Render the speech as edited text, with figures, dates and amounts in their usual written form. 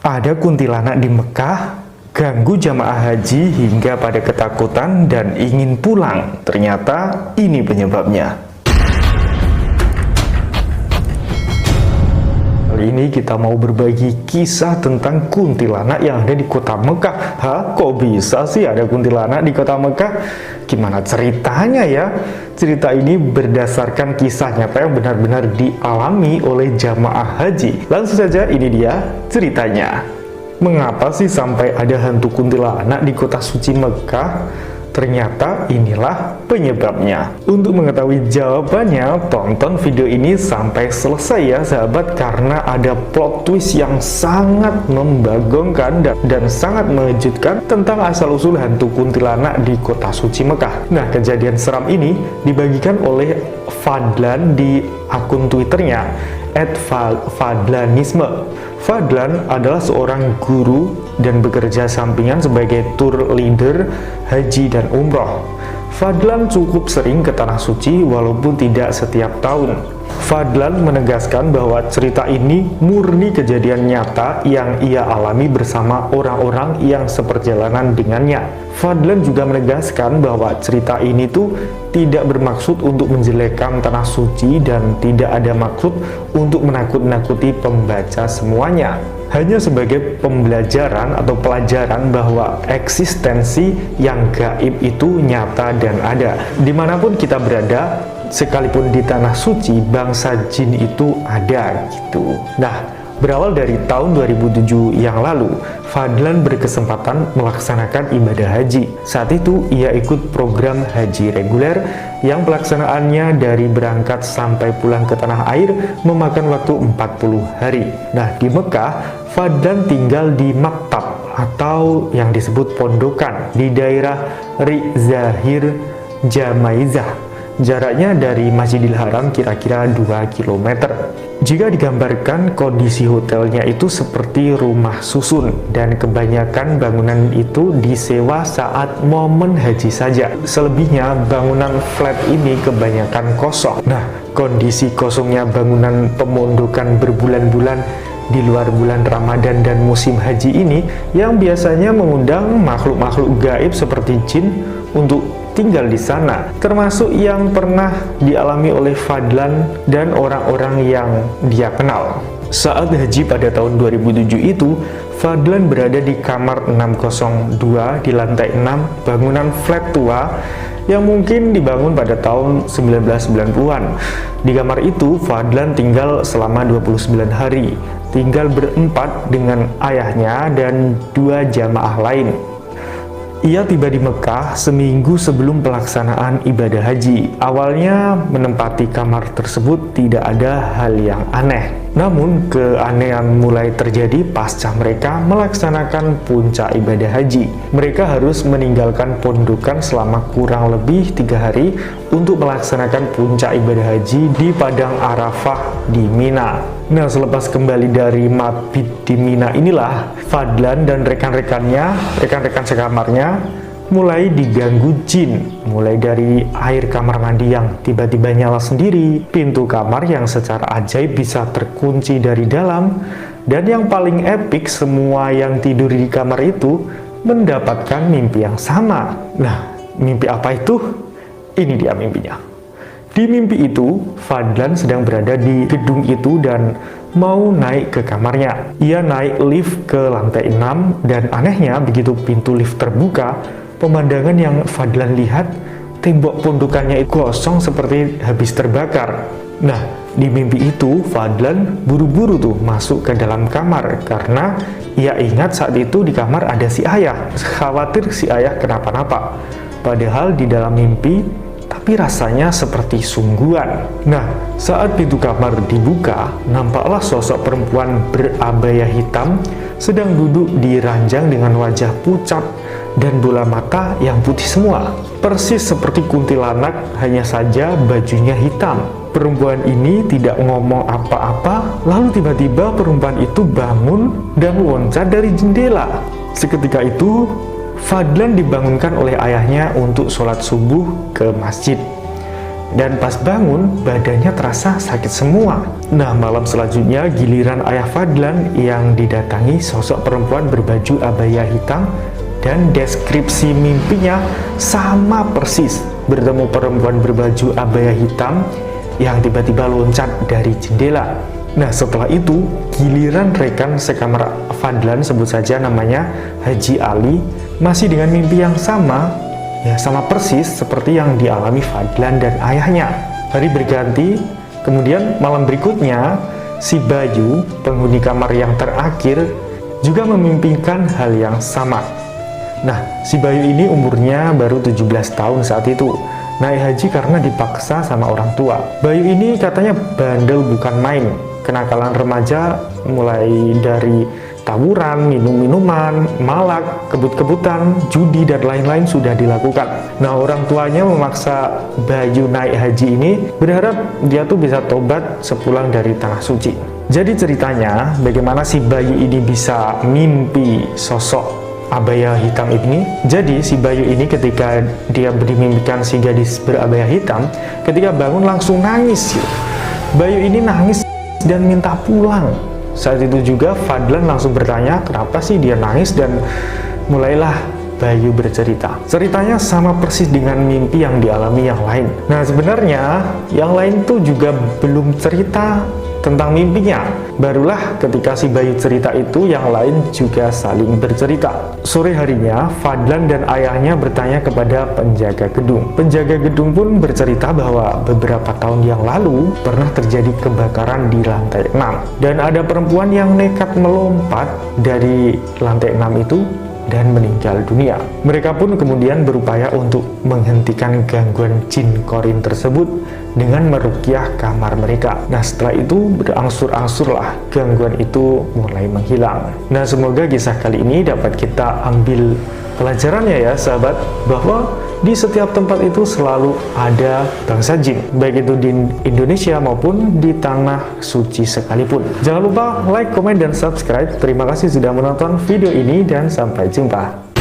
Ada kuntilanak di Mekah, ganggu jamaah haji hingga pada ketakutan dan ingin pulang. Ternyata ini penyebabnya. Kali ini kita mau berbagi kisah tentang kuntilanak yang ada di kota Mekah. Hah? Kok bisa sih ada kuntilanak di kota Mekah? Gimana ceritanya ya? Cerita ini berdasarkan kisah nyata yang benar-benar dialami oleh jamaah haji. Langsung saja, ini dia ceritanya. Mengapa sih sampai ada hantu kuntilanak di kota suci Mekah? Ternyata inilah penyebabnya. Untuk mengetahui jawabannya, tonton video ini sampai selesai ya sahabat, karena ada plot twist yang sangat membagongkan dan sangat mengejutkan tentang asal-usul hantu kuntilanak di kota suci Mekah. Nah, kejadian seram ini dibagikan oleh Fadlan di akun Twitternya @fadlanisme. Fadlan adalah seorang guru dan bekerja sampingan sebagai tour leader haji dan umroh. Fadlan cukup sering ke Tanah Suci walaupun tidak setiap tahun. Fadlan menegaskan bahwa cerita ini murni kejadian nyata yang ia alami bersama orang-orang yang seperjalanan dengannya. Fadlan juga menegaskan bahwa cerita ini tuh tidak bermaksud untuk menjelekkan Tanah Suci dan tidak ada maksud untuk menakut-nakuti pembaca semuanya. Hanya sebagai pembelajaran atau pelajaran bahwa eksistensi yang gaib itu nyata dan ada. Dimanapun kita berada, sekalipun di Tanah Suci, bangsa jin itu ada gitu. Nah, berawal dari tahun 2007 yang lalu, Fadlan berkesempatan melaksanakan ibadah haji. Saat itu, ia ikut program haji reguler yang pelaksanaannya dari berangkat sampai pulang ke tanah air memakan waktu 40 hari. Nah, di Mekah, Fadlan tinggal di maktab atau yang disebut pondokan di daerah Rizahir Jamaizah. Jaraknya dari Masjidil Haram kira-kira 2 km. Jika digambarkan, kondisi hotelnya itu seperti rumah susun dan kebanyakan bangunan itu disewa saat momen haji saja. Selebihnya bangunan flat ini kebanyakan kosong. Nah, kondisi kosongnya bangunan pemondokan berbulan-bulan di luar bulan Ramadan dan musim haji ini yang biasanya mengundang makhluk-makhluk gaib seperti jin untuk tinggal di sana, termasuk yang pernah dialami oleh Fadlan dan orang-orang yang dia kenal. Saat haji pada tahun 2007 itu, Fadlan berada di kamar 602 di lantai 6 bangunan flat tua yang mungkin dibangun pada tahun 1990-an. Di kamar itu, Fadlan tinggal selama 29 hari, tinggal berempat dengan ayahnya dan 2 jamaah lain. Ia tiba di Mekah seminggu sebelum pelaksanaan ibadah haji. Awalnya menempati kamar tersebut tidak ada hal yang aneh. Namun keanehan mulai terjadi pasca mereka melaksanakan puncak ibadah haji. Mereka harus meninggalkan pondokan selama kurang lebih 3 hari untuk melaksanakan puncak ibadah haji di Padang Arafah di Mina. Nah, selepas kembali dari mabit di Mina inilah Fadlan dan rekan-rekan sekamarnya mulai diganggu jin, mulai dari air kamar mandi yang tiba-tiba nyala sendiri, pintu kamar yang secara ajaib bisa terkunci dari dalam, dan yang paling epik, semua yang tidur di kamar itu mendapatkan mimpi yang sama. Nah, mimpi apa itu? Ini dia mimpinya. Di mimpi itu, Fadlan sedang berada di gedung itu dan mau naik ke kamarnya. Ia naik lift ke lantai 6 dan anehnya begitu pintu lift terbuka, pemandangan yang Fadlan lihat, tembok pondokannya itu kosong seperti habis terbakar. Nah, di mimpi itu Fadlan buru-buru tuh masuk ke dalam kamar karena ia ingat saat itu di kamar ada si ayah. Khawatir si ayah kenapa-napa. Padahal di dalam mimpi tapi rasanya seperti sungguhan. Nah, saat pintu kamar dibuka, nampaklah sosok perempuan berabaya hitam sedang duduk di ranjang dengan wajah pucat dan bola mata yang putih semua. Persis seperti kuntilanak, hanya saja bajunya hitam. Perempuan ini tidak ngomong apa-apa, lalu tiba-tiba perempuan itu bangun dan loncat dari jendela. Seketika itu, Fadlan dibangunkan oleh ayahnya untuk sholat subuh ke masjid. dan pas bangun badannya terasa sakit semua. Nah, malam selanjutnya giliran ayah Fadlan yang didatangi sosok perempuan berbaju abaya hitam, dan deskripsi mimpinya sama persis bertemu perempuan berbaju abaya hitam yang tiba-tiba loncat dari jendela. Nah, setelah itu giliran rekan sekamar Fadlan, sebut saja namanya Haji Ali, masih dengan mimpi yang sama, ya sama persis seperti yang dialami Fadlan dan ayahnya. Hari berganti, kemudian malam berikutnya si Bayu, penghuni kamar yang terakhir, juga memimpikan hal yang sama. Nah, si Bayu ini umurnya baru 17 tahun saat itu, naik haji karena dipaksa sama orang tua. Bayu ini katanya bandel bukan main. Kenakalan remaja mulai dari tawuran, minum-minuman, malak, kebut-kebutan, judi, dan lain-lain sudah dilakukan. Nah, orang tuanya memaksa Bayu naik haji ini, berharap dia tuh bisa tobat sepulang dari tanah suci. Jadi ceritanya, bagaimana si Bayu ini bisa mimpi sosok abaya hitam ini? Jadi si Bayu ini ketika dia dimimpikan si gadis berabaya hitam, ketika bangun langsung nangis. Bayu ini nangis dan minta pulang. Saat itu juga Fadlan langsung bertanya kenapa sih dia nangis, dan mulailah Bayu bercerita. Ceritanya sama persis dengan mimpi yang dialami yang lain. Nah, sebenarnya yang lain tuh juga belum cerita tentang mimpinya. Barulah ketika si Bayu cerita itu, yang lain juga saling bercerita. Sore harinya, Fadlan dan ayahnya bertanya kepada penjaga gedung. Penjaga gedung pun bercerita bahwa beberapa tahun yang lalu pernah terjadi kebakaran di lantai 6. Dan ada perempuan yang nekat melompat dari lantai 6 itu dan meninggal dunia. Mereka pun kemudian berupaya untuk menghentikan gangguan jin korin tersebut dengan meruqyah kamar mereka. Nah, setelah itu berangsur-angsurlah gangguan itu mulai menghilang. Nah, semoga kisah kali ini dapat kita ambil pelajarannya ya sahabat, bahwa di setiap tempat itu selalu ada bangsa jin, baik itu di Indonesia maupun di tanah suci sekalipun. Jangan lupa like, komen, dan subscribe. Terima kasih sudah menonton video ini dan sampai jumpa.